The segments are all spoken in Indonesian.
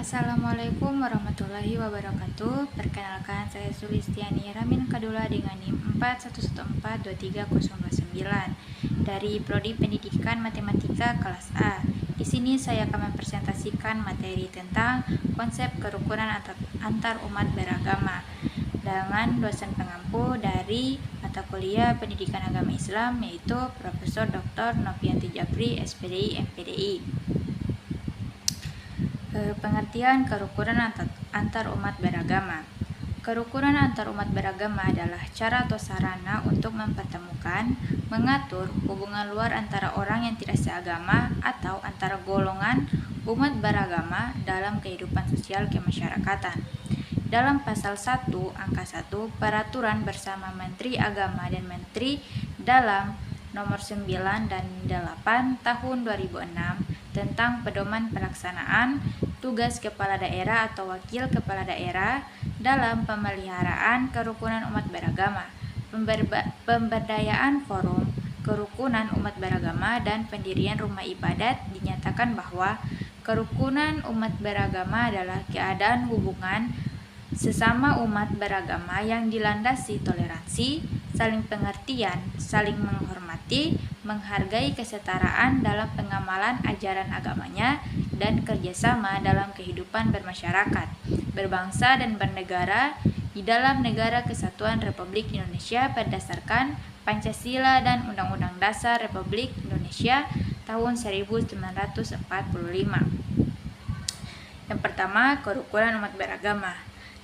Assalamualaikum warahmatullahi wabarakatuh. Perkenalkan, saya Sulistiani Ramin Kadula dengan NIM 41142309 dari Prodi Pendidikan Matematika kelas A. Di sini saya akan mempresentasikan materi tentang konsep kerukunan antar umat beragama dengan dosen pengampu dari mata kuliah Pendidikan Agama Islam, yaitu Profesor Dr. Novianti Japri, SPDI, MPDI. Pengertian kerukunan antar umat beragama. Kerukunan antar umat beragama adalah cara atau sarana untuk mempertemukan, mengatur hubungan luar antara orang yang tidak seagama atau antara golongan umat beragama dalam kehidupan sosial kemasyarakatan. Dalam pasal 1 angka 1 Peraturan bersama Menteri Agama dan Menteri Dalam nomor 9 dan 8 tahun 2006 tentang pedoman pelaksanaan tugas kepala daerah atau wakil kepala daerah dalam pemeliharaan kerukunan umat beragama, pemberdayaan forum kerukunan umat beragama dan pendirian rumah ibadat, dinyatakan bahwa kerukunan umat beragama adalah keadaan hubungan sesama umat beragama yang dilandasi toleransi, saling pengertian, saling menghormati, menghargai kesetaraan dalam pengamalan ajaran agamanya, dan kerjasama dalam kehidupan bermasyarakat, berbangsa dan bernegara di dalam Negara Kesatuan Republik Indonesia berdasarkan Pancasila dan Undang-Undang Dasar Republik Indonesia tahun 1945. Yang pertama, kerukunan umat beragama.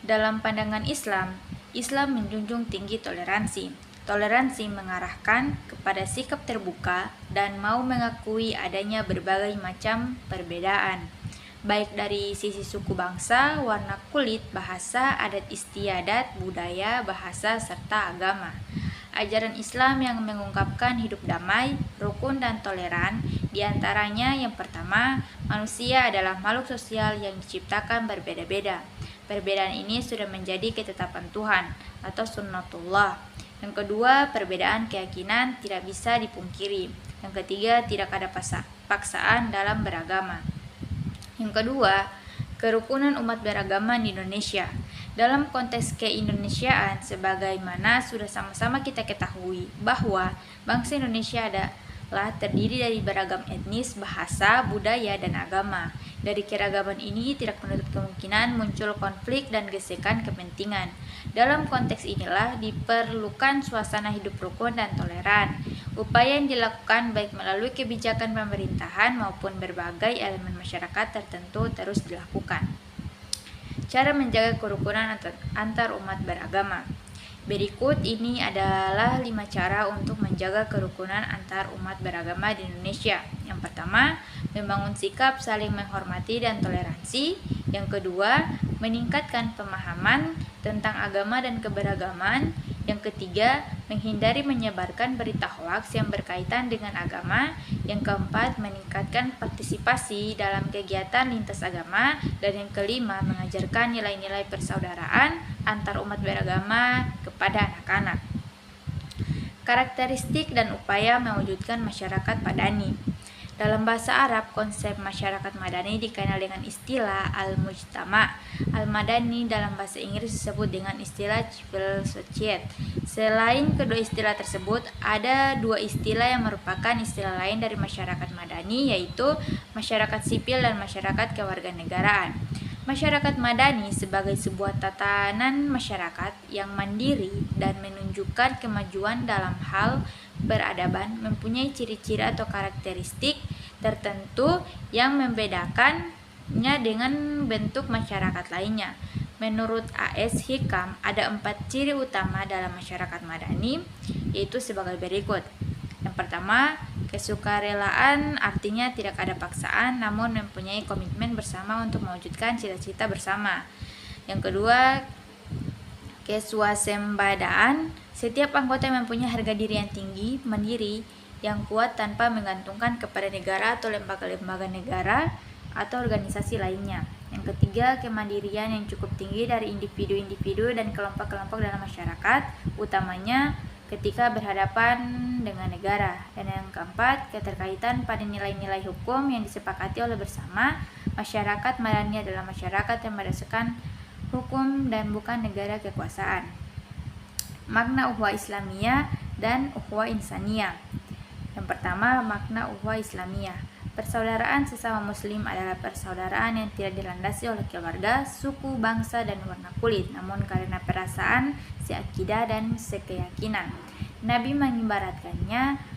Dalam pandangan Islam, Islam menjunjung tinggi toleransi. Toleransi mengarahkan kepada sikap terbuka dan mau mengakui adanya berbagai macam perbedaan, baik dari sisi suku bangsa, warna kulit, bahasa, adat istiadat, budaya, bahasa, serta agama. Ajaran Islam yang mengungkapkan hidup damai, rukun, dan toleran, diantaranya yang pertama, manusia adalah makhluk sosial yang diciptakan berbeda-beda. Perbedaan ini sudah menjadi ketetapan Tuhan atau sunnatullah. Yang kedua, perbedaan keyakinan tidak bisa dipungkiri. Yang ketiga, tidak ada paksaan dalam beragama. Yang kedua, kerukunan umat beragama di Indonesia. Dalam konteks keindonesiaan, sebagaimana sudah sama-sama kita ketahui bahwa bangsa Indonesia adalah terdiri dari beragam etnis, bahasa, budaya, dan agama. Dari keragaman ini tidak menutup kemungkinan muncul konflik dan gesekan kepentingan. Dalam konteks inilah diperlukan suasana hidup rukun dan toleran. Upaya yang dilakukan baik melalui kebijakan pemerintahan maupun berbagai elemen masyarakat tertentu terus dilakukan. Cara menjaga kerukunan antar umat beragama. Berikut ini adalah 5 cara untuk menjaga kerukunan antar umat beragama di Indonesia. Yang pertama, membangun sikap saling menghormati dan toleransi. Yang kedua, meningkatkan pemahaman tentang agama dan keberagaman. Yang ketiga, menghindari menyebarkan berita hoaks yang berkaitan dengan agama. Yang keempat, meningkatkan partisipasi dalam kegiatan lintas agama. Dan yang kelima, mengajarkan nilai-nilai persaudaraan antar umat beragama kepada anak-anak. Karakteristik dan upaya mewujudkan masyarakat madani. Dalam bahasa Arab, konsep masyarakat madani dikenal dengan istilah al-mujtama. Al-madani dalam bahasa Inggris disebut dengan istilah civil society. Selain kedua istilah tersebut, ada 2 istilah yang merupakan istilah lain dari masyarakat madani, yaitu masyarakat sipil dan masyarakat kewarganegaraan. Masyarakat madani sebagai sebuah tatanan masyarakat yang mandiri dan menunjukkan kemajuan dalam hal peradaban, mempunyai ciri-ciri atau karakteristik tertentu yang membedakannya dengan bentuk masyarakat lainnya. Menurut A.S. Hikam, ada 4 ciri utama dalam masyarakat madani, yaitu sebagai berikut. Yang pertama, kesukarelaan, artinya tidak ada paksaan namun mempunyai komitmen bersama untuk mewujudkan cita-cita bersama. Yang kedua, keswasembadaan, setiap anggota mempunyai harga diri yang tinggi, mandiri, yang kuat tanpa menggantungkan kepada negara atau lembaga-lembaga negara atau organisasi lainnya. Yang ketiga, kemandirian yang cukup tinggi dari individu-individu dan kelompok-kelompok dalam masyarakat, utamanya ketika berhadapan dengan negara. Dan yang keempat, keterkaitan pada nilai-nilai hukum yang disepakati oleh bersama. Masyarakat madani adalah masyarakat yang berdasarkan hukum dan bukan negara kekuasaan. Makna ukhuwah Islamiyah dan ukhuwah Insaniyah. Yang pertama, makna ukhuwah Islamiyah. Persaudaraan sesama muslim adalah persaudaraan yang tidak dilandasi oleh keluarga, suku, bangsa, dan warna kulit, namun karena perasaan, seakidah, dan sekeyakinan. Nabi mengibaratkannya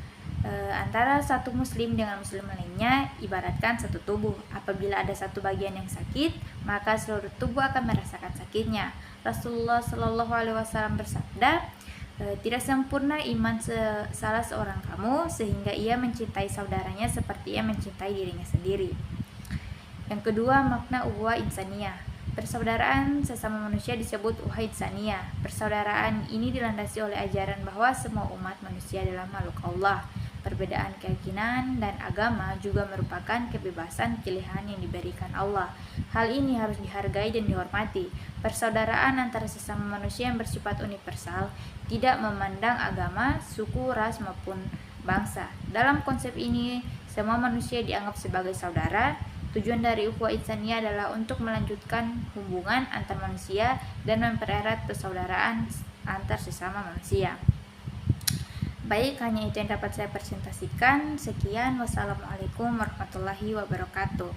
antara satu muslim dengan muslim lainnya ibaratkan satu tubuh. Apabila ada satu bagian yang sakit, maka seluruh tubuh akan merasakan sakitnya. Rasulullah Shallallahu Alaihi Wasallam bersabda, tidak sempurna iman salah seorang kamu sehingga ia mencintai saudaranya seperti ia mencintai dirinya sendiri. Yang kedua, makna ukhuwah insaniyah. Persaudaraan sesama manusia disebut ukhuwah insaniyah. Persaudaraan ini dilandasi oleh ajaran bahwa semua umat manusia adalah makhluk Allah. Perbedaan keyakinan dan agama juga merupakan kebebasan pilihan yang diberikan Allah. Hal ini harus dihargai dan dihormati. Persaudaraan antara sesama manusia yang bersifat universal, tidak memandang agama, suku, ras maupun bangsa. Dalam konsep ini, semua manusia dianggap sebagai saudara. Tujuan dari ukhuwah insaniyah adalah untuk melanjutkan hubungan antar manusia dan mempererat persaudaraan antar sesama manusia. Baik, hanya itu yang dapat saya presentasikan. Sekian, wassalamualaikum warahmatullahi wabarakatuh.